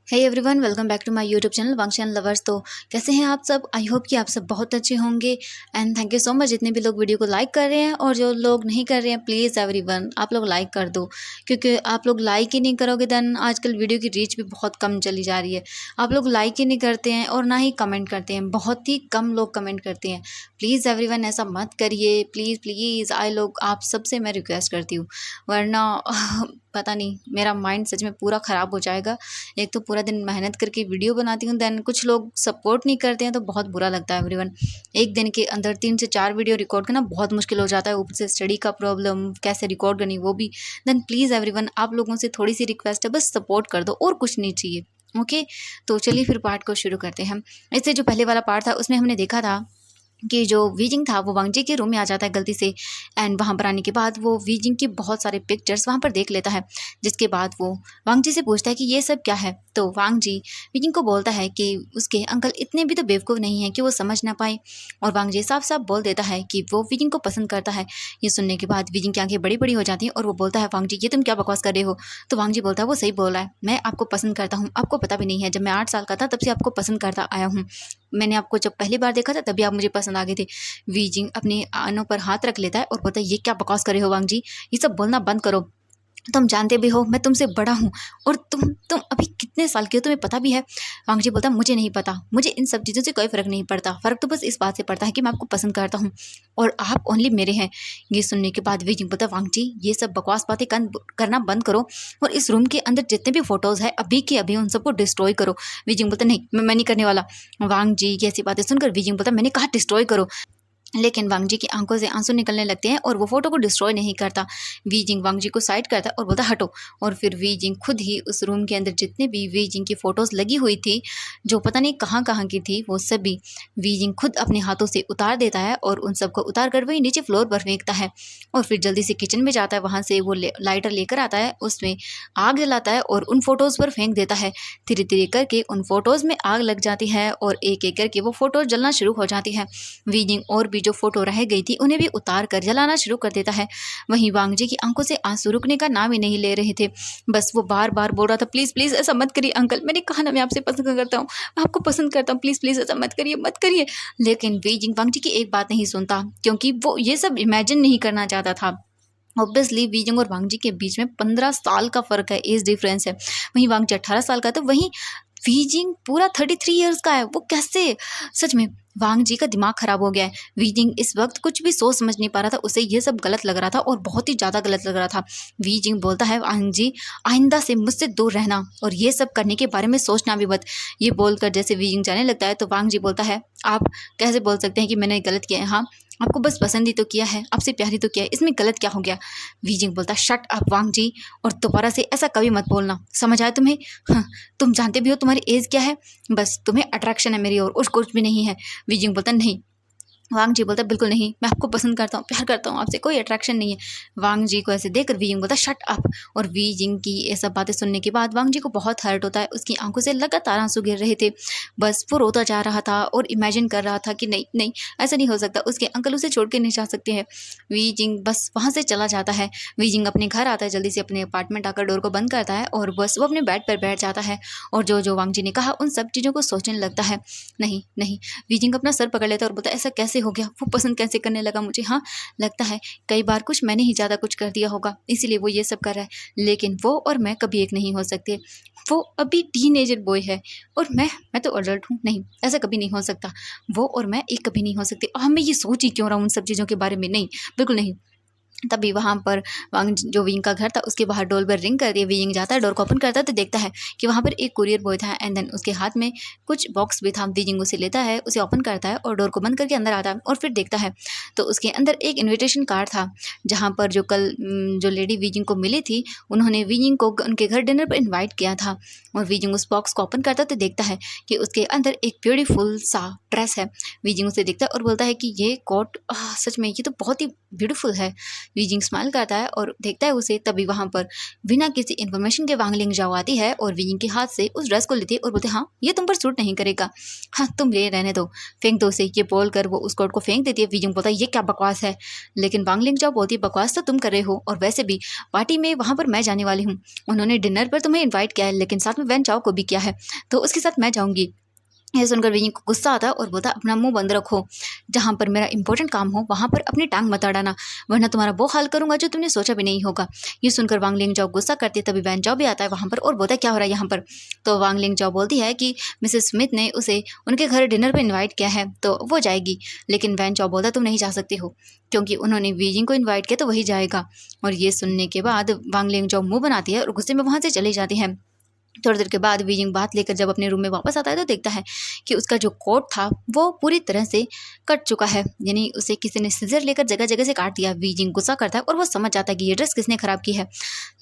Hey everyone, welcome back to my YouTube channel Wangxian lovers. तो कैसे हैं आप सब? आई होप कि आप सब बहुत अच्छे होंगे and thank you so much जितने भी लोग वीडियो को लाइक कर रहे हैं, और जो लोग नहीं कर रहे हैं प्लीज़ एवरीवन आप लोग लाइक कर दो, क्योंकि आप लोग लाइक ही नहीं करोगे देन आजकल वीडियो की रीच भी बहुत कम चली जा रही है। आप लोग लाइक ही नहीं करते हैं और ना ही कमेंट करते हैं, बहुत ही कम लोग कमेंट करते हैं। प्लीज़ एवरीवन ऐसा मत करिए, प्लीज़ प्लीज़ आप सबसे मैं रिक्वेस्ट करती हूँ, वरना पता नहीं मेरा माइंड सच में पूरा ख़राब हो जाएगा। एक तो पूरा दिन मेहनत करके वीडियो बनाती हूँ, देन कुछ लोग सपोर्ट नहीं करते हैं तो बहुत बुरा लगता है एवरीवन। एक दिन के अंदर 3 से 4 वीडियो रिकॉर्ड करना बहुत मुश्किल हो जाता है, ऊपर से स्टडी का प्रॉब्लम, कैसे रिकॉर्ड करनी वो भी। देन प्लीज़ एवरीवन आप लोगों से थोड़ी सी रिक्वेस्ट है, बस सपोर्ट कर दो और कुछ नहीं चाहिए। ओके, तो चलिए फिर पार्ट को शुरू करते हैं हम। इससे जो पहले वाला पार्ट था उसमें हमने देखा था कि जो वीजिंग था वो वांगजी के रूम में आ जाता है गलती से, एंड वहाँ पर आने के बाद वो वीजिंग की बहुत सारे पिक्चर्स वहाँ पर देख लेता है, जिसके बाद वो वांगजी से पूछता है कि ये सब क्या है। तो वांगजी वीजिंग को बोलता है कि उसके अंकल इतने भी तो बेवकूफ़ नहीं हैं कि वो समझ ना पाए, और वांगजी साफ साफ बोल देता है कि वो वीजिंग को पसंद करता है। ये सुनने के बाद वीजिंग की आंखें बड़ी बड़ी हो जाती हैं और वो बोलता है, वांगजी ये तुम क्या बकवास कर रहे हो? तो वांगजी बोलता है, वो सही बोल रहा है, मैं आपको पसंद करता हूँ, आपको पता भी नहीं है, जब मैं 8 साल का था तब से आपको पसंद करता आया हूँ। मैंने आपको जब पहली बार देखा था तभी आप मुझे पसंद आ गए थे। वीजिंग अपने आनों पर हाथ रख लेता है और बोलता है, ये क्या बकवास कर रहे हो वांगजी, ये सब बोलना बंद करो। तुम जानते भी हो मैं तुमसे बड़ा हूँ, और तुम अभी कितने साल के हो तुम्हें पता भी है? वांगजी बोलता है, मुझे नहीं पता, मुझे इन सब चीज़ों से कोई फ़र्क नहीं पड़ता, फ़र्क तो बस इस बात से पड़ता है कि मैं आपको पसंद करता हूँ और आप ओनली मेरे हैं। ये सुनने के बाद वीजिंग बोलता है, वांगजी ये सब बकवास बातें करना बंद करो, और इस रूम के अंदर जितने भी फ़ोटोज़ हैं अभी के अभी उन सबको डिस्ट्रॉय करो। वीजिंग बोलता है, नहीं मैं नहीं करने वाला। वांगजी की ऐसी बातें सुनकर वीजिंग बोलता है, मैंने कहा डिस्ट्रॉय करो। लेकिन वांगजी की आंखों से आंसू निकलने लगते हैं और वो फोटो को डिस्ट्रॉय नहीं करता। वीजिंग वांगजी को साइड करता है और बोलता है, हटो। और फिर वीजिंग खुद ही उस रूम के अंदर जितने भी वीजिंग की फ़ोटोज़ लगी हुई थी, जो पता नहीं कहाँ कहाँ की थी, वो सभी वीजिंग खुद अपने हाथों से उतार देता है और उन सबको उतार कर वही नीचे फ्लोर पर फेंकता है। और फिर जल्दी से किचन में जाता है, वहाँ से वो लाइटर लेकर आता है, उसमें आग जलाता है और उन फ़ोटोज़ पर फेंक देता है। धीरे धीरे करके उन फ़ोटोज़ में आग लग जाती है और एक एक करके वो फ़ोटो जलना शुरू हो जाती है। वीजिंग और भी जो फोटो रह गई थी उन्हें भी उतार कर जलाना शुरू कर देता है। वहीं वांगजी की आंखों से आंसू रुकने का नाम ही नहीं ले रहे थे, बस वो बार बार बोल रहा था, प्लीज़ प्लीज़ ऐसा मत करिए अंकल, मैंने कहा ना मैं आपसे पसंद करता हूँ, मैं आपको पसंद करता हूँ, प्लीज़ प्लीज़ ऐसा मत करिए मत करिए। लेकिन वीजिंग वांगजी की एक बात नहीं सुनता, क्योंकि वो ये सब इमेजिन नहीं करना चाहता था। ऑब्वियसली वीजिंग और वांगजी के बीच में 15 साल का फ़र्क है, एज डिफरेंस है। वहीं वांगजी 18 साल का था, वहीं वीजिंग पूरा 33 ईयर्स का है। वो कैसे? सच में वांगजी का दिमाग खराब हो गया है। वीजिंग इस वक्त कुछ भी सोच समझ नहीं पा रहा था, उसे ये सब गलत लग रहा था और बहुत ही ज़्यादा गलत लग रहा था। वीजिंग बोलता है, वांगजी आइंदा से मुझसे दूर रहना और ये सब करने के बारे में सोचना भी मत। ये बोलकर जैसे वीजिंग जाने लगता है तो वांगजी बोलता है, आप कैसे बोल सकते हैं कि मैंने गलत किया है? हाँ, आपको बस पसंद ही तो किया है, आपसे प्यार ही तो किया है, इसमें गलत क्या हो गया? वीजिंग बोलता है, शट अप वांगजी, और दोबारा से ऐसा कभी मत बोलना, समझ आया तुम्हें? हाँ, तुम जानते भी हो तुम्हारी एज क्या है, बस तुम्हें अट्रैक्शन है मेरी और कुछ भी नहीं है। वीजिंग बोलता नहीं। वांगजी बोलता बिल्कुल नहीं, मैं आपको पसंद करता हूँ, प्यार करता हूँ आपसे, कोई अट्रैक्शन नहीं है। वांगजी को ऐसे देखकर वीजिंग बोलता शट अप। और वीजिंग की ये सब बातें सुनने के बाद वांगजी को बहुत हर्ट होता है, उसकी आंखों से लगातार आंसू गिर रहे थे। बस वो रोता जा रहा था और इमेजिन कर रहा था कि नहीं नहीं, ऐसा नहीं हो सकता, उसके अंकल उसे छोड़ के नहीं जा सकते हैं। वीजिंग बस वहाँ से चला जाता है। वीजिंग अपने घर आता है, जल्दी से अपने अपार्टमेंट आकर डोर को बंद करता है और बस वो अपने बेड पर बैठ जाता है और जो जो वांगजी ने कहा उन सब चीज़ों को सोचने लगता है। नहीं नहीं, वीजिंग अपना सर पकड़ लेता है और बोलता है, ऐसा कैसे हो गया? वो पसंद कैसे करने लगा मुझे? हाँ, लगता है कई बार कुछ मैंने ही ज़्यादा कुछ कर दिया होगा, इसीलिए वो ये सब कर रहा है, लेकिन वो और मैं कभी एक नहीं हो सकते। वो अभी टीनेजर बॉय है और मैं तो अडल्ट हूँ, नहीं ऐसा कभी नहीं हो सकता। वो और मैं एक कभी नहीं हो सकते। और मैं ये सोच ही क्यों रहा हूँ उन सब चीज़ों के बारे में? नहीं, बिल्कुल नहीं। तभी वहाँ पर जो विंग का घर था उसके बाहर डोर बेल रिंग कर दिया। विंग जाता है, डोर को ओपन करता है तो देखता है कि वहाँ पर एक कुरियर बॉय था एंड देन उसके हाथ में कुछ बॉक्स भी था। विंग उसे लेता है, उसे ओपन करता है और डोर को बंद करके अंदर आता है और फिर देखता है तो उसके अंदर एक इन्विटेशन कार्ड था, जहाँ पर जो कल जो लेडी विजिंग को मिली थी उन्होंने विजिंग को उनके घर डिनर पर इन्वाइट किया था। और विजिंग उस बॉक्स को ओपन करता है तो देखता है कि उसके अंदर एक ब्यूटीफुल सा ड्रेस है। विजिंग उसे देखता है और बोलता है कि ये कोट सच में ये तो बहुत ही ब्यूटीफुल है। वीजिंग स्माइल करता है और देखता है उसे। तभी वहाँ पर बिना किसी इन्फॉर्मेशन के वांग लिंगजाओ आती है और वीजिंग के हाथ से उस ड्रेस को लेती है और बोलते हाँ ये तुम पर सूट नहीं करेगा, हाँ तुम ले रहने दो, फेंक दो उसे। ये बोलकर वो उस कोट को फेंक देती है। वीजिंग बोलता है ये क्या बकवास है, लेकिन वांग लिंगजाओ बोलती है बकवास तो तुम कर रहे हो, और वैसे भी पार्टी में वहाँ पर मैं जाने वाली हूँ। उन्होंने डिनर पर तुम्हें इन्वाइट किया है लेकिन साथ में वैन चाओ को भी किया है, तो उसके साथ मैं जाऊँगी। यह सुनकर वीजिंग को गुस्सा आता है और बोलता अपना मुंह बंद रखो, जहाँ पर मेरा इंपॉर्टेंट काम हो वहाँ पर अपनी टांग मत अड़ाना, वरना तुम्हारा वो हाल करूंगा जो तुमने सोचा भी नहीं होगा। ये सुनकर वांग लिंगजाओ गुस्सा करती है। तभी वैन चाओ भी आता है वहाँ पर और बोलता है क्या हो रहा है यहाँ पर। तो वांग लिंगजाओ बोलती है कि मिसेस स्मिथ ने उसे उनके घर डिनर पर इन्वाइट किया है तो वो जाएगी, लेकिन वैन चाओ बोलता तुम नहीं जा सकती हो क्योंकि उन्होंने वीजिंग को इन्वाइट किया तो वही जाएगा। और ये सुनने के बाद वांग लिंगजाओ मुँह बनाती है और गुस्से में वहाँ से चली जाती है। थोड़ी देर के बाद वीजिंग बात लेकर जब अपने रूम में वापस आता है तो देखता है कि उसका जो कोट था वो पूरी तरह से कट चुका है, यानी उसे किसी ने सीजर लेकर जगह जगह से काट दिया। वीजिंग गुस्सा करता है और वो समझ जाता है कि ये ड्रेस किसने खराब की है,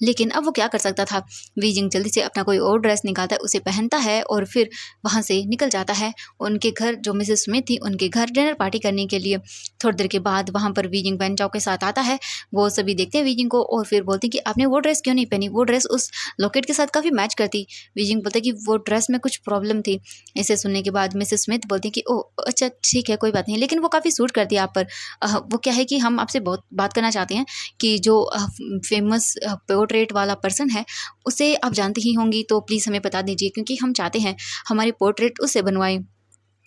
लेकिन अब वो क्या कर सकता था। वीजिंग जल्दी से अपना कोई और ड्रेस निकालता है, उसे पहनता है और फिर वहाँ से निकल जाता है उनके घर, जो मिसेस स्मिथ थी उनके घर डिनर पार्टी करने के लिए। थोड़ी देर के बाद वहाँ पर वीजिंग वैन चाओ के साथ आता है। वो सभी देखते हैं वीजिंग को और फिर बोलते हैं कि आपने वो ड्रेस क्यों नहीं पहनी, वो ड्रेस उस लॉकेट के साथ काफ़ी मैच करती। वीजिंग बोलता है कि वो ड्रेस में कुछ प्रॉब्लम थी। इसे सुनने के बाद मिसेस स्मिथ बोलती है कि ओह अच्छा ठीक है कोई बात नहीं, लेकिन वो काफ़ी सूट करती है आप पर। वो क्या है कि हम आपसे बहुत बात करना चाहते हैं कि जो फेमस पोर्ट्रेट वाला पर्सन है उसे आप जानती ही होंगी, तो प्लीज़ हमें बता दीजिए क्योंकि हम चाहते हैं हमारी पोर्ट्रेट उससे बनवाएं।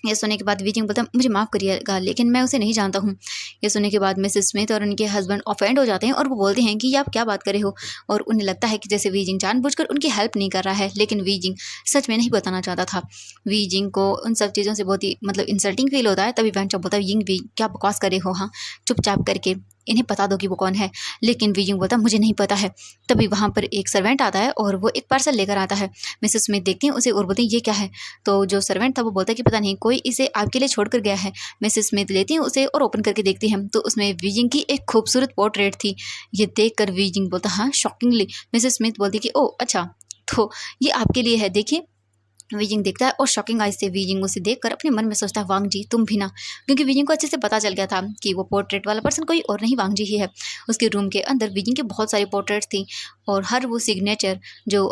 ये सुनने के बाद वीजिंग बोलता है मुझे माफ़ करिएगा लेकिन मैं उसे नहीं जानता हूँ। ये सुनने के बाद मिसेस स्मिथ और उनके हस्बैंड ऑफेंड हो जाते हैं और वो बोलते हैं कि ये आप क्या बात कर रहे हो, और उन्हें लगता है कि जैसे वीजिंग जानबूझकर उनकी हेल्प नहीं कर रहा है, लेकिन वीजिंग सच में नहीं बताना चाहता था। वीजिंग को उन सब चीज़ों से बहुत ही इंसल्टिंग फील होता है। तभी वैन चाओ बोलता है यिंग भी क्या बकवास कर रहे हो, हाँ चुपचाप करके इन्हें बता दो कि वो कौन है, लेकिन वीजिंग बोलता मुझे नहीं पता है। तभी वहाँ पर एक सर्वेंट आता है और वो एक पार्सल लेकर आता है। मिसेस स्मिथ देखती हैं उसे और बोलती हैं ये क्या है। तो जो सर्वेंट था वो बोलता है कि पता नहीं कोई इसे आपके लिए छोड़ कर गया है। मिसेस स्मिथ लेती हैं उसे और ओपन करके देखती हैं तो उसमें वीजिंग की एक खूबसूरत पोर्ट्रेट थी। ये देख कर वीजिंग बोलता हाँ शॉकिंगली। मिसेस स्मिथ बोलती कि ओह अच्छा तो ये आपके लिए है, देखिए। वीजिंग देखता है और शॉकिंग आइज से वीजिंग उसे देखकर अपने मन में सोचता है वांग जी तुम भी ना, क्योंकि वीजिंग को अच्छे से पता चल गया था कि वो पोर्ट्रेट वाला पर्सन कोई और नहीं वांग जी ही है। उसके रूम के अंदर वीजिंग के बहुत सारे पोर्ट्रेट्स थी और हर वो सिग्नेचर जो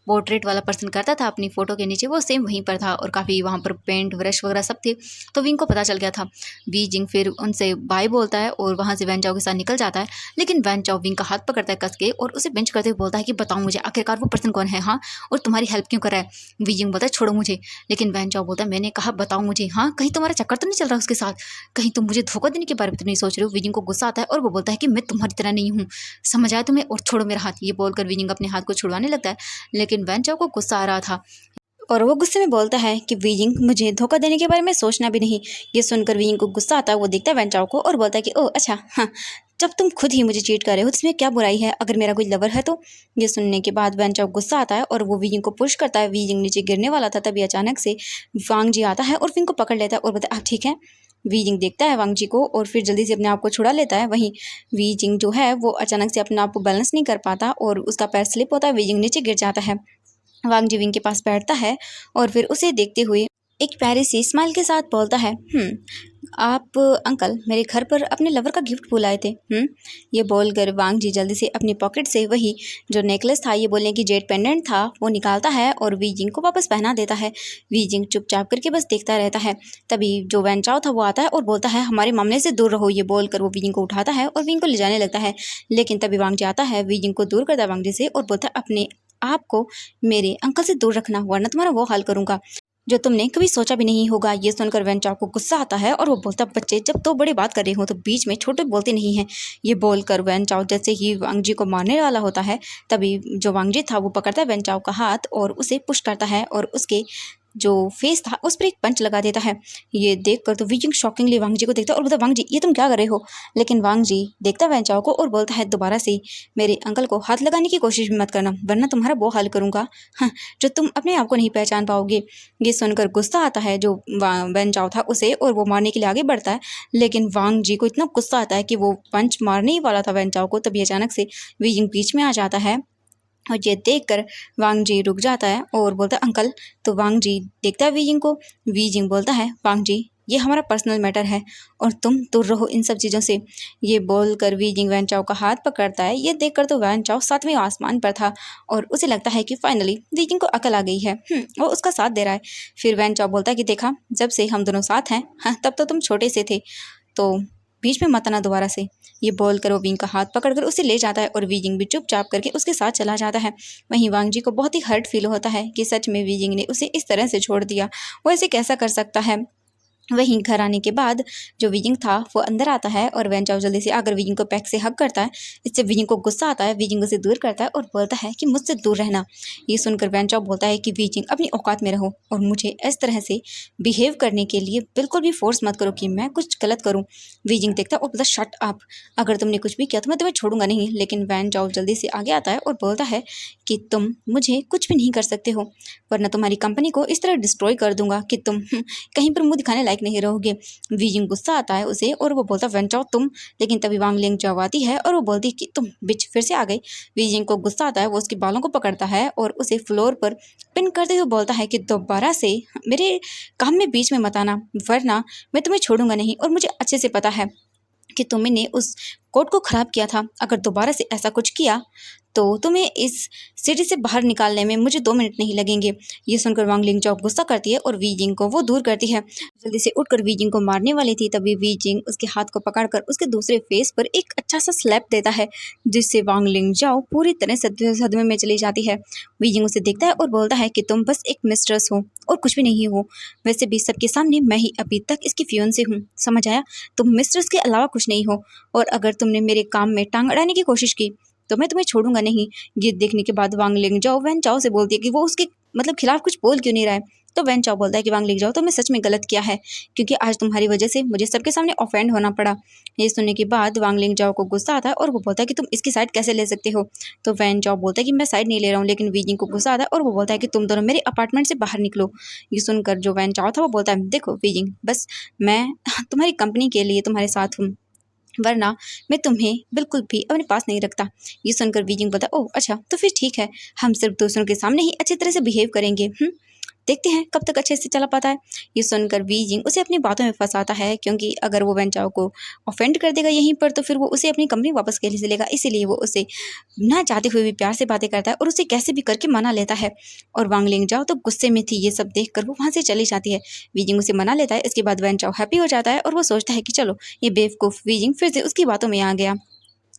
पोर्ट्रेट वाला पर्सन करता था अपनी फ़ोटो के नीचे वो सेम वहीं पर था, और काफ़ी वहाँ पर पेंट ब्रश वगैरह सब थे। तो विंग को पता चल गया था। वीजिंग फिर उनसे बाय बोलता है और वहाँ से वैन चाओ के साथ निकल जाता है, लेकिन वैन चाओ विंग का हाथ पकड़ता है कस के और उसे बेंच करते हुए बोलता है कि बताओ मुझे आखिरकार वो पर्सन कौन है, हाँ और तुम्हारी हेल्प क्यों कर रहा है। वीजिंग बोलता है छोड़ो मुझे, लेकिन वैन चाओ बोलता है मैंने कहा बताओ मुझे, हाँ कहीं तुम्हारा चक्कर तो नहीं चल रहा उसके साथ, कहीं तुम मुझे धोखा देने के बारे में तो नहीं सोच रहे हो। वीजिंग को गुस्सा आता है और वो बोलता है कि मैं तुम्हारी तरह नहीं हूँ, समझ आया तुम्हें, और छोड़ो मेरा हाथ। ये बोलकर वीजिंग अपने हाथ को छुड़वाने लगता है, लेकिन वैन चाओ को गुस्सा आ रहा था और वो गुस्से में बोलता है कि वीजिंग मुझे धोखा देने के बारे में सोचना भी नहीं। ये सुनकर वीजिंग को गुस्सा आता है, वो देखता है वैन चाओ को और बोलता है कि ओह अच्छा हाँ, जब तुम खुद ही मुझे चीट कर रहे हो तो इसमें क्या बुराई है अगर मेरा कोई लवर है तो। ये सुनने के बाद वैन चाओ गुस्सा आता है और वो वीजिंग को पुश करता है। वीजिंग नीचे गिरने वाला था, तभी अचानक से वांग जी आता है और विंग को पकड़ लेता है और बोलता है आप ठीक है। वीजिंग देखता है वांग जी को और फिर जल्दी से अपने आप को छुड़ा लेता है। वहीं वीजिंग जो है वो अचानक से अपने आप को बैलेंस नहीं कर पाता और उसका पैर स्लिप होता है, वीजिंग नीचे गिर जाता है। वांग जी विंग के पास बैठता है और फिर उसे देखते हुए एक प्यारी सी स्माइल के साथ बोलता है आप अंकल मेरे घर पर अपने लवर का गिफ्ट बुलाए थे। ये बोलकर वांग जी जल्दी से अपनी पॉकेट से वही जो नेकलेस था, ये बोलने की जेड पेंडेंट था, वो निकालता है और वीजिंग को वापस पहना देता है। वीजिंग चुपचाप करके बस देखता रहता है। तभी जो वैन चाओ था वो आता है और बोलता है हमारे मामले से दूर रहो। ये बोलकर वो वीजिंग को उठाता है और वीजिंग को ले जाने लगता है, लेकिन तभी वांग जी आता है, वीजिंग को दूर करता है वांग जी से और बोलता है अपने आपको मेरे अंकल से दूर रखना वरना तुम्हारा वो हाल करूंगा जो तुमने कभी सोचा भी नहीं होगा। ये सुनकर वैन चाओ को गुस्सा आता है और वो बोलता बच्चे जब तो बड़े बात कर रहे हो तो बीच में छोटे बोलते नहीं हैं। ये बोलकर वैन चाओ जैसे ही वांग जी को मारने वाला होता है, तभी जो वांग जी था वो पकड़ता है वैन चाओ का हाथ और उसे पुश करता है और उसके जो फेस था उस पर एक पंच लगा देता है। ये देखकर तो वीजिंग शॉकिंगली वांग जी को देखता है और बोलता वांग जी ये तुम क्या कर रहे हो। लेकिन वांग जी देखता है वैन चाओ को और बोलता है दोबारा से मेरे अंकल को हाथ लगाने की कोशिश भी मत करना वरना तुम्हारा वो हाल करूंगा, हाँ जो तुम अपने आप को नहीं पहचान पाओगे। ये सुनकर गुस्सा आता है जो वैन चाओ था उसे और वो मारने के लिए आगे बढ़ता है, लेकिन वांग जी को इतना गुस्सा आता है कि वो पंच मारने ही वाला था वैन चाओ को, तभी अचानक से वीजिंग बीच में आ जाता है और ये देखकर वांग जी रुक जाता है और बोलता है अंकल। तो वांग जी देखता है वीजिंग को। वीजिंग बोलता है वांग जी ये हमारा पर्सनल मैटर है और तुम दूर रहो इन सब चीज़ों से। ये बोलकर वी जिंग वैन चाओ का हाथ पकड़ता है। ये देखकर तो वैन चाओ सातवें आसमान पर था और उसे लगता है कि फाइनली वी जिंग को अकल आ गई है। वो उसका साथ दे रहा है। फिर वैन चाओ बोलता है कि देखा, जब से हम दोनों साथ हैं, हाँ, तब तो तुम छोटे से थे, तो बीच में मत आना दोबारा से। ये बोलकर वो विंग का हाथ पकड़कर उसे ले जाता है और वी जिंग भी चुपचाप करके उसके साथ चला जाता है। वहीं वांग जी को बहुत ही हर्ट फील होता है कि सच में वी जिंग ने उसे इस तरह से छोड़ दिया। वो ऐसे कैसा कर सकता है। वहीं घर आने के बाद जो विजिंग था वो अंदर आता है और वैन चाओ जल्दी से आकर विजिंग को पैक से हग करता है। इससे विजिंग को गुस्सा आता है। विजिंग उसे दूर करता है और बोलता है कि मुझसे दूर रहना। ये सुनकर वैन चाओ बोलता है कि विजिंग अपनी औकात में रहो और मुझे इस तरह से बिहेव करने के लिए बिल्कुल भी फोर्स मत करो कि मैं कुछ गलत करूँ। विजिंग देखता है और बोलता, शट अप, अगर तुमने कुछ भी किया तो मैं तुम्हें छोड़ूंगा नहीं। लेकिन वैन चाओ जल्दी से आगे आता है और बोलता है कि तुम मुझे कुछ भी नहीं कर सकते हो, वरना तुम्हारी कंपनी को इस तरह डिस्ट्रॉय कर दूंगा कि तुम कहीं पर मुंह दिखाने लायक नहीं रहोगे। वीजिंग गुस्सा आता है उसे और वो बोलता, वैन चाओ तुम। लेकिन तभी वांग लिंग चाओ आती है और वो बोलती कि तुम बिच फिर से आ गई। वीजिंग को गुस्सा आता है। वो उसके बालों को पकड़ता है और उसे फ्लोर पर पिन करते हुए बोलता है कि दोबारा से मेरे काम में बीच में मत आना, वरना मैं तुम्हें छोड़ूंगा नहीं। और मुझे अच्छे से पता है कि तुमने उस कोड को ख़राब किया था। अगर दोबारा से ऐसा कुछ किया तो तुम्हें इस सिटी से बाहर निकालने में मुझे 2 मिनट नहीं लगेंगे। ये सुनकर वांग लिंग चाओ गुस्सा करती है और वी जिंग को वो दूर करती है। जल्दी से उठकर वी जिंग को मारने वाली थी, तभी वी जिंग उसके हाथ को पकड़कर उसके दूसरे फेस पर एक अच्छा सा स्लैप देता है, जिससे वांग लिंग चाओ पूरी तरह सदमे में चली जाती है। वी जिंग उसे देखता है और बोलता है कि तुम बस एक मिस्ट्रेस हो और कुछ भी नहीं हो। वैसे भी सबके सामने मैं ही अभी तक इसकी फियोंसे हूँ, समझ आया? तुम मिस्ट्रेस के अलावा कुछ नहीं हो और अगर तुमने मेरे काम में टांग अड़ाने की कोशिश की तो मैं तुम्हें छोड़ूंगा नहीं। ये देखने के बाद वांग लिंग जाओ वैन चाओ से बोलती है कि वो उसके खिलाफ कुछ बोल क्यों नहीं रहा है। तो वैन चाओ बोलता है कि वांग लिंग जाओ, तुमने सच में गलत किया है, क्योंकि आज तुम्हारी वजह से मुझे सबके सामने ऑफेंड होना पड़ा। ये सुनने के बाद वांग लिंग जाओ को गुस्सा आता है और वो बोलता है कि तुम इसकी साइड कैसे ले सकते हो। तो वैन चाओ बोलता है कि मैं साइड नहीं ले रहा हूँ। लेकिन वीजिंग को गुस्सा आता है और वो बोलता है कि तुम दोनों मेरे अपार्टमेंट से बाहर निकलो। ये सुनकर जो वैन चाओ था वो बोलता है, देखो वीजिंग, बस मैं तुम्हारी कंपनी के लिए तुम्हारे साथ हूँ, वरना मैं तुम्हें बिल्कुल भी अपने पास नहीं रखता। ये सुनकर वीजिंग बोलता, ओह अच्छा, तो फिर ठीक है, हम सिर्फ दूसरों के सामने ही अच्छी तरह से बिहेव करेंगे। देखते हैं कब तक अच्छे से चला पाता है। ये सुनकर वीजिंग उसे अपनी बातों में फंसाता है, क्योंकि अगर वो वैन चाओ को ऑफेंड कर देगा यहीं पर तो फिर वो उसे अपनी कंपनी वापस कैसे लेगा। इसीलिए वो उसे ना चाहते हुए भी प्यार से बातें करता है और उसे कैसे भी करके मना लेता है। और वांग लिंग जाओ तो गुस्से में थी। ये सब देखकर वो वहाँ से चली जाती है। वीजिंग उसे मना लेता है। इसके बाद वैन चाओ हैप्पी हो जाता है और वो सोचता है कि चलो, ये बेवकूफ़ वीजिंग फिर से उसकी बातों में आ गया।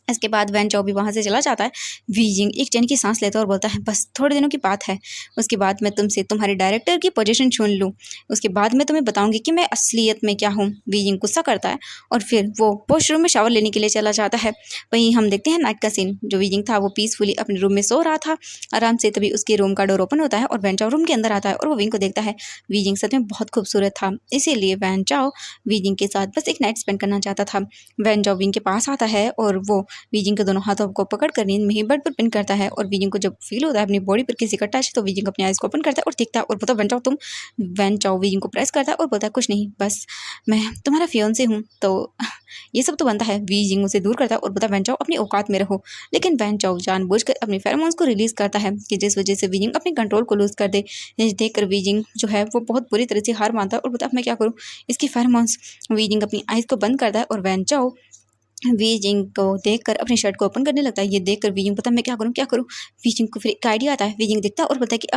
इसके बाद वैन चाओ भी वहाँ से चला जाता है। वीजिंग एक चैन की सांस लेता है और बोलता है, बस थोड़े दिनों की बात है, उसके बाद मैं तुमसे तुम्हारे डायरेक्टर की पोजीशन छीन लूँ, उसके बाद मैं तुम्हें बताऊंगी कि मैं असलियत में क्या हूँ। वीजिंग गुस्सा करता है और फिर वो वॉशरूम में शावर लेने के लिए चला जाता है। वहीं हम देखते हैं नाइट का सीन। जो वीजिंग था वो पीसफुली अपने रूम में सो रहा था आराम से, तभी उसके रूम का डोर ओपन होता है और वैन चाओ रूम के अंदर आता है और वो विंग को देखता है। वीजिंग सच में बहुत खूबसूरत था, इसीलिए वैन चाओ वीजिंग के साथ बस एक नाइट स्पेंड करना चाहता था। वैन चाओ विंग के पास आता है और वो वीजिंग के दोनों हाथों को पकड़कर नींद में ही बेड पर पिन करता है। और वीजिंग को जब फील होता है अपनी बॉडी पर किसी का टच, तो वीजिंग अपनी आइज को ओपन करता है और देखता है और बोलता है, वैन चाओ तुम। वैन चाओ वीजिंग को प्रेस करता है और बोलता है, कुछ नहीं, बस मैं तुम्हारा फियोंसे हूँ। तो ये सब तो बनता है। वीजिंग उसे दूर करता है और बोलता है, वैन चाओ अपनी औकात में रहो। लेकिन वैन चाओ जानबूझकर अपनी फेरोमोन्स को रिलीज करता है कि जिस वजह से वीजिंग अपने कंट्रोल को लूज कर दे। ये देखकर वीजिंग जो है वो बहुत बुरी तरह से हार मानता है और बोलता है, मैं क्या करूँ, इसकी फेरोमोन्स। वीजिंग अपनी आइज को बंद करता है और वैन चाओ वीजिंग को देखकर अपनी शर्ट को ओपन करने लगता है। ये देखकर वीजिंग पता मैं क्या करूँ। वीजिंग को फिर एक आइडिया आता है। वीजिंग देखता है और बोलता है कि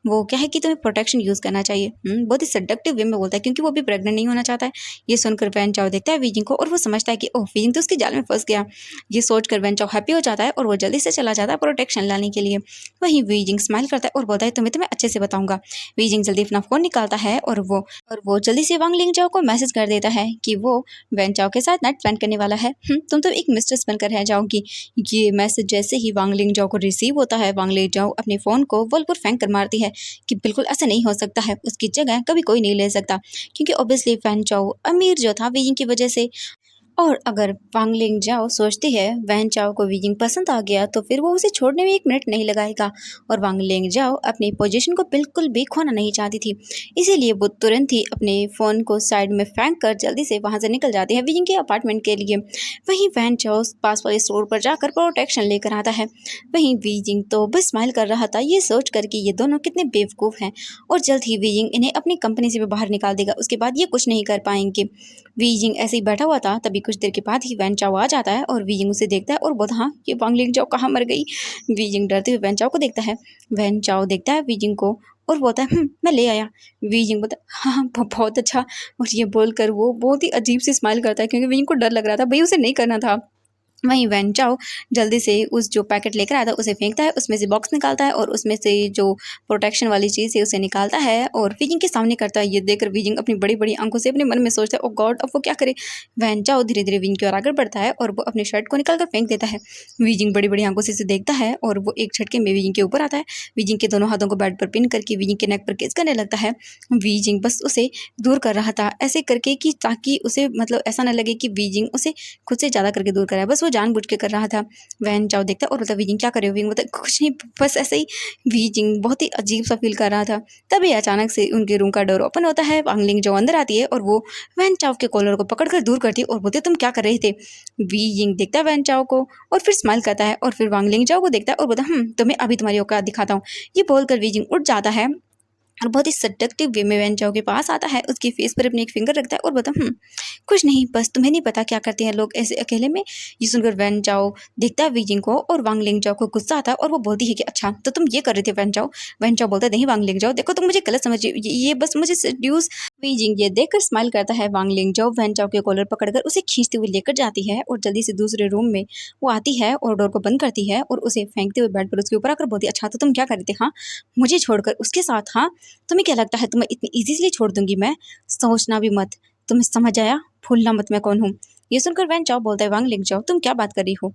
वो क्या है कि तुम्हें प्रोटेक्शन यूज़ करना चाहिए। बहुत ही सेडक्टिव वे में बोलता है, क्योंकि वो भी प्रेग्नेंट नहीं होना चाहता है। ये सुनकर वैन चाओ देखता है वीजिंग को और वो समझता है कि ओह, वीजिंग तो उसकी जाल में फंस गया। ये सोचकर वैन चाओ हैप्पी हो जाता है और वो जल्दी से चला जाता है प्रोटेक्शन लाने के लिए। वहीं वीजिंग स्माइल करता है और बोलता है, तुम्हें अच्छे से बताऊंगा। वीजिंग जल्दी अपना फ़ोन निकालता है और वो जल्दी से वांग लिंग चाओ को मैसेज कर देता है कि वो वैन चाओ के साथ नाइट स्पेंड करने वाला है। तुम तो एक मिस्ट्रेस बनकर रह जाओगी। ये मैसेज जैसे ही वांग लिंग जाओ को रिसीव होता है, वांग लिंग जाओ अपने फ़ोन को वॉल पर फेंक कर मारती है कि बिल्कुल ऐसा नहीं हो सकता है, उसकी जगह कभी कोई नहीं ले सकता, क्योंकि ऑब्वियसली वैन चाओ अमीर जो था वीजिंग की वजह से और अगर वांग लिंग जाओ सोचती है वैन चाओ को वीजिंग पसंद आ गया तो फिर वो उसे छोड़ने में 1 मिनट नहीं लगाएगा। और वांग लिंग जाओ अपनी पोजीशन को बिल्कुल भी खोना नहीं चाहती थी, इसीलिए वो तुरंत ही अपने फ़ोन को साइड में फेंक कर जल्दी से वहाँ से निकल जाती है वीजिंग के अपार्टमेंट के लिए। वहीं वैन चाओ पास वाले स्टोर पर जाकर प्रोटेक्शन लेकर आता है। वहीं वीजिंग तो बस स्माइल कर रहा था, ये सोच कर कि ये दोनों कितने बेवकूफ़ हैं और जल्द ही वीजिंग इन्हें अपनी कंपनी से भी बाहर निकाल देगा, उसके बाद ये कुछ नहीं कर पाएंगे। वीजिंग ऐसे ही बैठा हुआ था, तभी कुछ देर के बाद ही वैन चाओ आ जाता है और वीजिंग उसे देखता है और बोलता हाँ ये वांग लिंग जाओ कहाँ मर गई। वीजिंग डरते हुए वैन चाओ को देखता है। वैन चाओ देखता है वीजिंग को और बोलता है मैं ले आया। वीजिंग बोलता है हाँ बहुत अच्छा। और ये बोलकर वो बहुत ही अजीब सी स्माइल करता है क्योंकि वीजिंग को डर लग रहा था, भाई उसे नहीं करना था। वहीं वैन चाओ जल्दी से उस जो पैकेट लेकर आया था उसे फेंकता है, उसमें से बॉक्स निकालता है और उसमें से जो प्रोटेक्शन वाली चीज़ है उसे निकालता है और वीजिंग के सामने करता है। ये देखकर वीजिंग अपनी बड़ी बड़ी आंखों से अपने मन में सोचता है ओ गॉड अब वो क्या करे। वैन चाओ धीरे धीरे वीजिंग की ओर आगे बढ़ता है और वो अपने शर्ट को निकाल कर फेंक देता है। वीजिंग बड़ी बड़ी आंखों से इसे देखता है और वो एक झटके में वीजिंग के ऊपर आता है। वीजिंग के दोनों हाथों को बेड पर पिन करके वीजिंग के नेक पर किस करने लगता है। वीजिंग बस उसे दूर कर रहा था ऐसे करके कि ताकि उसे मतलब ऐसा न लगे कि वीजिंग उसे खुद से ज़्यादा करके दूर कराए, बस वो जानबूझ के कर रहा था। वैन चाओ देखता है और बोलता वीजिंग क्या कर रहे हो। वीजिंग बोलता कुछ नहीं बस ऐसे ही। वीजिंग बहुत ही अजीब सा फील कर रहा था, तभी अचानक से उनके रूम का डोर ओपन होता है। वांग लिंग जो अंदर आती है और वो वैन चाओ के कॉलर को पकड़कर दूर करती है और बोलते तुम क्या कर रहे थे। वीजिंग देखता है वैन चाओ को और फिर स्माइल करता है और फिर वांग लिंग चाओ को देखता है और बोलता तुम्हें अभी तुम्हारी औकात दिखाता हूँ। ये बोलकर वीजिंग उठ जाता है और बहुत ही सडक्टिव वे में वैन चाओ के पास आता है, उसकी फेस पर अपनी एक फिंगर रखता है और बोलता कुछ नहीं बस तुम्हें नहीं पता क्या करते हैं लोग ऐसे अकेले में। ये सुनकर वैन चाओ देखता है वीजिंग को और वांग लिंग चाओ को गुस्सा आता है और वो बोलती है कि अच्छा तो तुम ये कर रहे थे वैन चाओ। वैन चाओ बोलता है नहीं वांग लिंग चाओ देखो तुम मुझे गलत समझ रही हो, ये बस मुझे सेड्यूस। वीजिंग ये देखकर स्माइल करता है। वांग लिंग चाओ वैन चाओ के कॉलर पकड़कर उसे खींचते हुए लेकर जाती है और जल्दी से दूसरे रूम में वो आती है और डोर को बंद करती है और उसे फेंकते हुए बेड पर उसके ऊपर आकर बोलती है अच्छा तो तुम क्या कर रहे थे हाँ मुझे छोड़कर उसके साथ। हाँ तुम्हें क्या लगता है तुम्हें इतनी इजीली छोड़ दूंगी मैं, सोचना भी मत। तुम्हें समझ आया, भूलना मत मैं कौन हूँ। ये सुनकर वैन चाओ बोलता है वांग लिंग चाओ तुम क्या बात कर रही हो।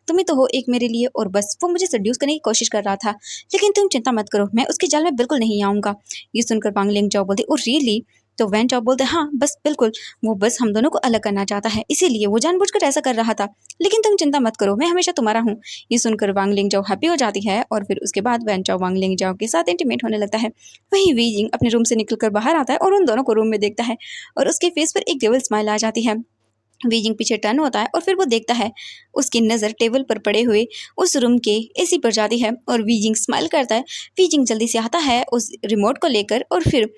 तुम ही तो हो एक मेरे लिए और बस वो मुझे सड्यूस करने की कोशिश कर रहा था, लेकिन तुम चिंता मत करो मैं उसके जाल में बिल्कुल नहीं आऊँगा। ये सुनकर वांग लिंग चाओ बोलती ओ रियली। तो वैन चाओ बोलते हैं हाँ बस बिल्कुल, वो बस हम दोनों को अलग करना चाहता है इसीलिए वो जानबूझकर ऐसा कर रहा था, लेकिन तुम चिंता मत करो मैं हमेशा तुम्हारा हूँ। ये सुनकर वांग लिंग जाओ हैप्पी हो जाती है और फिर उसके बाद वैन चाओ वांग लिंग जाओ के साथ इंटीमेट होने लगता है। वहीं वीजिंग अपने रूम से निकलकर बाहर आता है और उन दोनों को रूम में देखता है और उसके फेस पर एक डेविल स्माइल आ जाती है। वीजिंग पीछे टर्न होता है और फिर वो देखता है उसकी नज़र टेबल पर पड़े हुए उस रूम के एसी पर जाती है और वीजिंग स्माइल करता है। वीजिंग जल्दी से आता है उस रिमोट को लेकर और फिर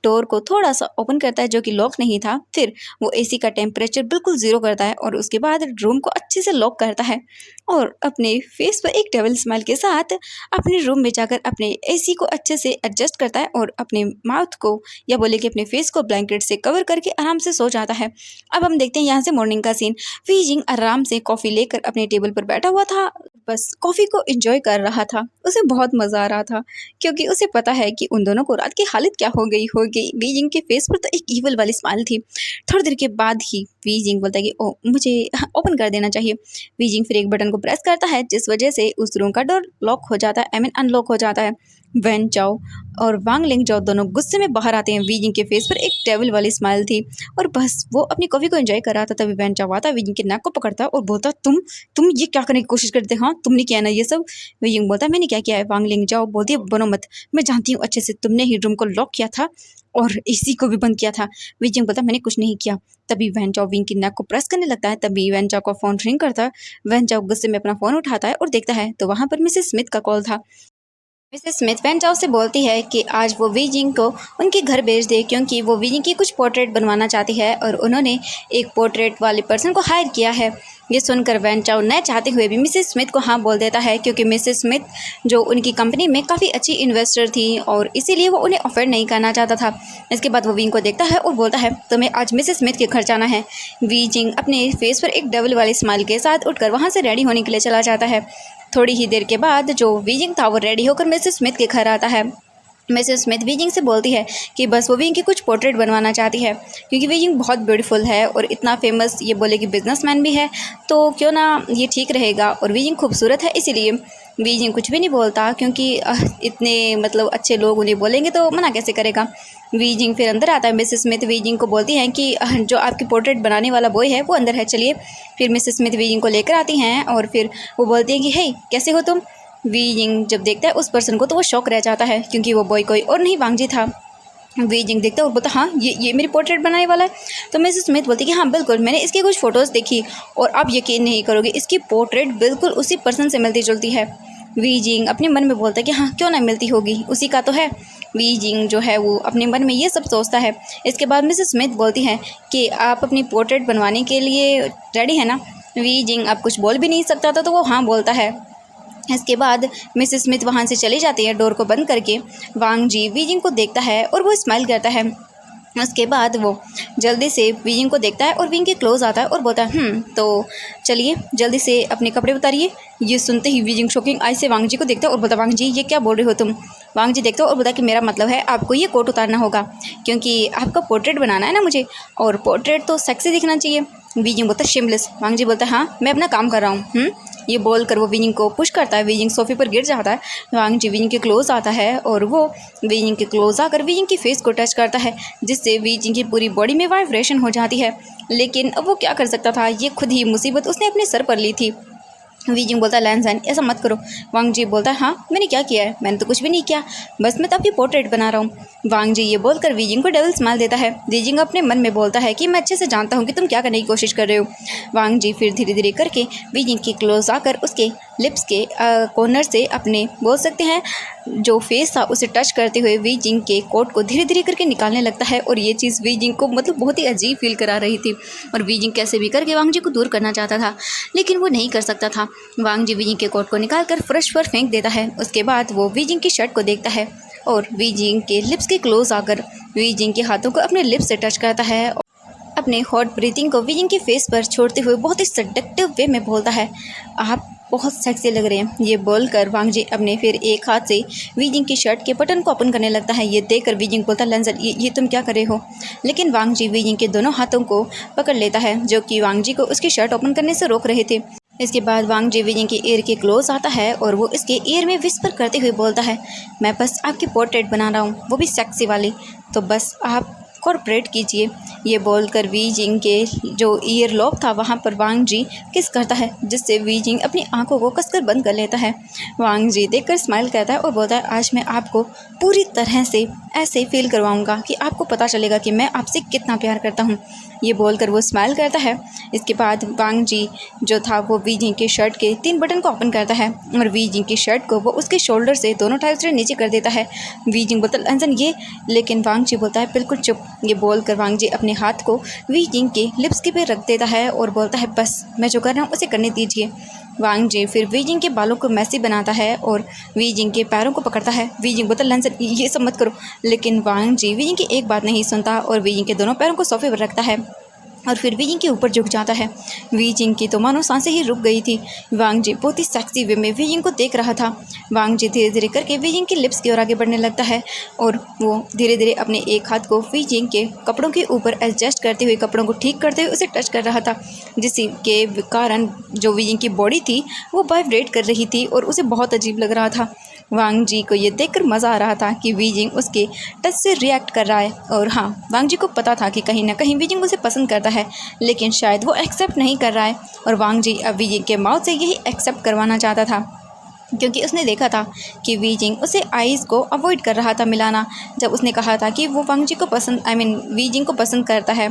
डोर को थोड़ा सा ओपन करता है जो कि लॉक नहीं था। फिर वो एसी का टेम्परेचर बिल्कुल ज़ीरो करता है और उसके बाद रूम को अच्छे से लॉक करता है और अपने फेस पर एक डेविल स्माइल के साथ अपने रूम में जाकर अपने एसी को अच्छे से एडजस्ट करता है और अपने माउथ को या बोले कि अपने फेस को ब्लैंकेट से कवर करके आराम से सो जाता है। अब हम देखते हैं यहाँ से मॉर्निंग का सीन। वीजिंग आराम से कॉफ़ी लेकर अपने टेबल पर बैठा हुआ था, बस कॉफ़ी को एंजॉय कर रहा था। उसे बहुत मज़ा आ रहा था क्योंकि उसे पता है कि उन दोनों को रात की हालत क्या हो गई होगी। वीजिंग के फेस पर तो एक ईवल वाली स्माइल थी। थोड़ी देर के बाद ही वीजिंग बोलता है कि ओ मुझे ओपन कर देना चाहिए। वीजिंग फिर एक बटन को प्रेस करता है जिस वजह से उस रूम का डोर लॉक हो जाता है, आई मीन अनलॉक हो जाता है। वैन चाओ और वांग लिंग चाओ दोनों गुस्से में बाहर आते हैं। वीजिंग के फेस पर एक डेविल वाली स्माइल थी और बस वो अपनी कॉफ़ी को एंजॉय कर रहा था। तभी वैन चाओ आता है, वीजिंग के नाक को पकड़ता है और बोलता तुम ये क्या करने की कोशिश करते हाँ तुमने किया ना ये सब। वीजिंग बोलता है मैंने क्या किया है। वांग लिंग चाओ बोलती है बनो मत, मैं जानती हूँ अच्छे से तुमने ही रूम को लॉक किया था और एसी को भी बंद किया था। वीजिंग बोलता मैंने कुछ नहीं किया। तभी वैन चाओ विंग की नेक को प्रेस करने लगता है। तभी वैन चाओ का फ़ोन रिंग करता है। वैन चाओ गुस्से में अपना फ़ोन उठाता है और देखता है तो वहाँ पर मिसेस स्मिथ का कॉल था। मिसेस स्मिथ वैन चाओ से बोलती है कि आज वो वीजिंग को उनके घर भेज दे क्योंकि वो वीजिंग की कुछ पोर्ट्रेट बनवाना चाहती है और उन्होंने एक पोर्ट्रेट वाले पर्सन को हायर किया है। ये सुनकर वैन चाओ न चाहते हुए भी मिसेस स्मिथ को हाँ बोल देता है क्योंकि मिसेस स्मिथ जो उनकी कंपनी में काफ़ी अच्छी इन्वेस्टर थी और इसीलिए वो उन्हें ऑफर नहीं करना चाहता था। इसके बाद वो विंग को देखता है और बोलता है तुम्हें आज मिसेस स्मिथ के घर जाना है। वीजिंग अपने फेस पर एक डबल वाली स्माइल के साथ उठकर वहाँ से रेडी होने के लिए चला जाता है। थोड़ी ही देर के बाद जो वीजिंग था वो रेडी होकर मिसेस स्मिथ के घर आता है। मिसेस स्मिथ वीजिंग से बोलती है कि बस वो वीजिंग की कुछ पोर्ट्रेट बनवाना चाहती है, क्योंकि वीजिंग बहुत ब्यूटीफुल है और इतना फेमस ये बोले कि बिजनेसमैन भी है, तो क्यों ना ये ठीक रहेगा। और वीजिंग खूबसूरत है, इसीलिए वीजिंग कुछ भी नहीं बोलता, क्योंकि इतने मतलब अच्छे लोग उन्हें बोलेंगे तो मना कैसे करेगा। वीजिंग फिर अंदर आता है। मिसेस स्मिथ वीजिंग को बोलती हैं कि जो आपकी पोर्ट्रेट बनाने वाला बॉय है वो अंदर है, चलिए। फिर मिसेस स्मिथ वीजिंग को लेकर आती हैं और फिर वो बोलती हैं कि हे कैसे हो तुम। वीजिंग जब देखता है उस पर्सन को तो वो शॉक रह जाता है, क्योंकि वो बॉय कोई और नहीं वांग जी था। वीजिंग देखता है और बोलता हाँ ये मेरी पोर्ट्रेट बनाने वाला है। तो मिसेस स्मिथ बोलती कि हाँ बिल्कुल, मैंने इसकी कुछ फ़ोटोज़ देखी और आप यकीन नहीं करोगे, इसकी पोर्ट्रेट बिल्कुल उसी पर्सन से मिलती जुलती है। वीजिंग अपने मन में बोलता है कि हाँ क्यों ना मिलती होगी, उसी का तो है। वीजिंग जो है वो अपने मन में ये सब सोचता है। इसके बाद मिसेस स्मिथ बोलती हैं कि आप अपनी पोर्ट्रेट बनवाने के लिए रेडी है ना। वीजिंग अब कुछ बोल भी नहीं सकता था, तो वो हाँ बोलता है। इसके बाद मिसेस स्मिथ वहाँ से चली जाती है डोर को बंद करके। वांग जी वीजिंग को देखता है और वो स्माइल करता है। उसके बाद वो जल्दी से वीजिंग को देखता है और वीजिंग के क्लोज आता है और बोलता है तो चलिए जल्दी से अपने कपड़े उतारिए। ये सुनते ही वीजिंग शॉकिंग आई से वांग जी को देखता है और बोलता वांग जी ये क्या बोल रहे हो तुम। वांग जी देखता है और बोलता कि मेरा मतलब है आपको ये कोट उतारना होगा, क्योंकि आपका पोर्ट्रेट बनाना है ना मुझे, और पोर्ट्रेट तो सेक्सी दिखना चाहिए। वीजिंग बोलता है शिमलेस। वांग जी बोलता है हाँ मैं अपना काम कर रहा हूँ। ये बोलकर वो वीजिंग को पुश करता है। वीजिंग सोफे पर गिर जाता है। वांग जी वीजिंग के क्लोज आता है और वो वीजिंग के क्लोज आकर वीजिंग की फेस को टच करता है, जिससे वीजिंग की पूरी बॉडी में वाइब्रेशन हो जाती है। लेकिन अब वो क्या कर सकता था, ये खुद ही मुसीबत उसने अपने सर पर ली थी। वीजिंग बोलता है लैंसन ऐसा मत करो। वांग जी बोलता है हाँ मैंने क्या किया है, मैंने तो कुछ भी नहीं किया, बस मैं तो आपकी पोर्ट्रेट बना रहा हूँ। वांग जी ये बोलकर वीजिंग को डबल स्माइल देता है। वीजिंग अपने मन में बोलता है कि मैं अच्छे से जानता हूँ कि तुम क्या करने की कोशिश कर रहे हो। वांग जी फिर धीरे धीरे करके वीजिंग के क्लोज आकर उसके लिप्स के कॉर्नर से अपने बोल सकते हैं जो फेस था उसे टच करते हुए वीजिंग के कोट को धीरे धीरे करके निकालने लगता है। और ये चीज़ वीजिंग को मतलब बहुत ही अजीब फील करा रही थी, और वीजिंग कैसे भी करके वांग जी को दूर करना चाहता था, लेकिन वो नहीं कर सकता था। वांग जी वीजिंग के कोट को निकाल कर फर्श पर फेंक देता है। उसके बाद वो वीजिंग की शर्ट को देखता है और वीजिंग के लिप्स के क्लोज आकर वीजिंग के हाथों को अपने लिप्स से टच करता है। अपने हॉट ब्रीथिंग को वीजिंग के फेस पर छोड़ते हुए बहुत ही सडक्टिव वे में बोलता है आप बहुत सेक्सी लग रहे हैं। ये बोलकर वांग जी अपने फिर एक हाथ से वीजिंग की शर्ट के बटन को ओपन करने लगता है। ये देखकर वीजिंग बोलता है लंजर ये तुम क्या कर रहे हो। लेकिन वांग जी वीजिंग के दोनों हाथों को पकड़ लेता है, जो कि वांग जी को उसकी शर्ट ओपन करने से रोक रहे थे। इसके बाद वांग जी वीजिंग के ईयर के क्लोज आता है और वो इसके ईयर में विस्पर करते हुए बोलता है मैं बस आपकी पोर्ट्रेट बना रहा हूँ, वो भी सेक्सी वाली, तो बस आप कॉर्पोरेट कीजिए। ये बोलकर वीजिंग के जो ईयर लॉब था वहाँ पर वांग जी किस करता है, जिससे वीजिंग अपनी आंखों को कसकर बंद कर लेता है। वांग जी देखकर स्माइल करता है और बोलता है आज मैं आपको पूरी तरह से ऐसे फील करवाऊंगा कि आपको पता चलेगा कि मैं आपसे कितना प्यार करता हूँ। ये बोलकर वो स्माइल करता है। इसके बाद वांग जी जो था वो वीजिंग के शर्ट के 3 बटन को ओपन करता है और वीजिंग की शर्ट को वो उसके शोल्डर से दोनों टाइप से नीचे कर देता है। वीजिंग बोलता है अंजन ये, लेकिन वांग जी बोलता है बिल्कुल चुप। ये बोलकर वांग जी अपने हाथ को वीजिंग के लिप्स के पे रख देता है और बोलता है बस मैं जो कर रहा हूँ उसे करने दीजिए। वांग जी फिर वीजिंग के बालों को मैसी बनाता है और वीजिंग के पैरों को पकड़ता है। वीजिंग बोलता है लंजन ये सब मत करो, लेकिन वांग जी वीजिंग की एक बात नहीं सुनता और वीजिंग के दोनों पैरों को सोफे पर रखता है और फिर वीजिंग के ऊपर झुक जाता है। वीजिंग की तो मानो सांसें ही रुक गई थी। वांग जी बहुत ही सेक्सी वे में वीजिंग को देख रहा था। वांग जी धीरे धीरे करके वीजिंग के लिप्स की ओर आगे बढ़ने लगता है और वो धीरे धीरे अपने एक हाथ को वीजिंग के कपड़ों के ऊपर एडजस्ट करते हुए, कपड़ों को ठीक करते हुए उसे टच कर रहा था, जिसके कारण जो वीजिंग की बॉडी थी वो वाइब्रेट कर रही थी और उसे बहुत अजीब लग रहा था। वांग जी को ये देखकर मज़ा आ रहा था कि वीजिंग उसके टच से रिएक्ट कर रहा है। और हाँ, वांग जी को पता था कि कहीं ना कहीं वीजिंग उसे पसंद करता है, लेकिन शायद वो एक्सेप्ट नहीं कर रहा है। और वांग जी अब वीजिंग के माउथ से यही एक्सेप्ट करवाना चाहता था, क्योंकि उसने देखा था कि वीजिंग उसे आइज़ को अवॉइड कर रहा था मिलाना, जब उसने कहा था कि वो वांग जी को पसंद वीजिंग को पसंद करता है।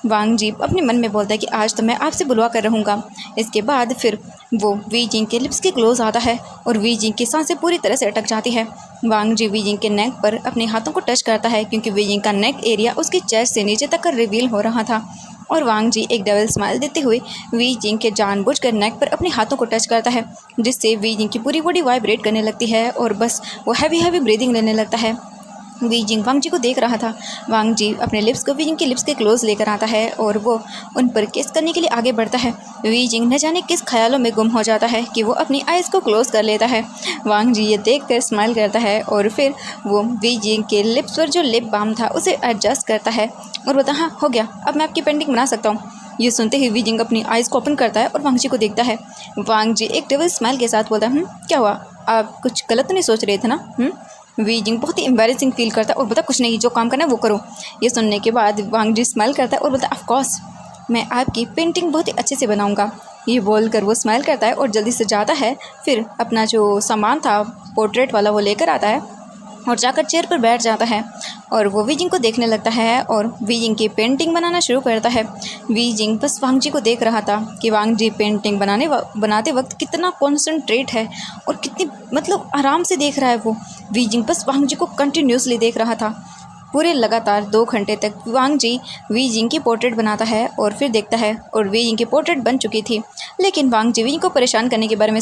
वांग जी अपने मन में बोलता है कि आज तो मैं आपसे बुलवा कर रहूँगा। इसके बाद फिर वो वीजिंग के लिप्स के क्लोज आता है और वीजिंग की सांसें पूरी तरह से अटक जाती है। वांग जी वीजिंग के नेक पर अपने हाथों को टच करता है, क्योंकि वीजिंग का नेक एरिया उसकी चेस्ट से नीचे तक रिवील हो रहा था। और वांग जी एक डबल स्माइल देते हुए वीजिंग के जानबूझकर नेक पर अपने हाथों को टच करता है, जिससे वीजिंग की पूरी बॉडी वाइब्रेट करने लगती है और बस वो हैवी हैवी ब्रीदिंग लेने लगता है। वी जिंग वांग जी को देख रहा था। वांग जी अपने लिप्स को वी जिंग के लिप्स के क्लोज लेकर आता है और वो उन पर किस करने के लिए आगे बढ़ता है। वी जिंग न जाने किस ख्यालों में गुम हो जाता है कि वो अपनी आइज़ को क्लोज कर लेता है। वांग जी ये देखकर स्माइल करता है और फिर वो वी जिंग के लिप्स पर जो लिप बाम था उसे एडजस्ट करता है और बोलता हाँ हो गया, अब मैं आपकी पेंटिंग बना सकता हूँ। ये सुनते ही वी जिंग अपनी आइज़ को ओपन करता है और वांग जी को देखता है। वांग जी एक डेविल स्माइल के साथ बोलता है क्या हुआ, आप कुछ गलत तो नहीं सोच रहे थे ना? वी जिंग बहुत ही एम्बैरेसिंग फील करता है और बोलता कुछ नहीं, जो काम करना है वो करो। ये सुनने के बाद वांग जी स्माइल करता है और बोलता ऑफ कोर्स मैं आपकी पेंटिंग बहुत ही अच्छे से बनाऊंगा। ये बोलकर वो स्माइल करता है और जल्दी से जाता है। फिर अपना जो सामान था पोर्ट्रेट वाला वो लेकर आता है और जाकर चेयर पर बैठ जाता है और वो वी जिंग को देखने लगता है और वी जिंग की पेंटिंग बनाना शुरू करता है। वी जिंग बस वांग जी को देख रहा था कि वांग जी पेंटिंग बनाते वक्त कितना कॉन्सेंट्रेट है और कितनी मतलब आराम से देख रहा है वो। वी जिंग बस वांग जी को कंटिन्यूसली देख रहा था। पूरे लगातार 2 घंटे तक वांग जी वी जिंग की पोर्ट्रेट बनाता है और फिर देखता है और वी जिंग की पोर्ट्रेट बन चुकी थी। लेकिन वांग जी वी जिंग को परेशान करने के बारे में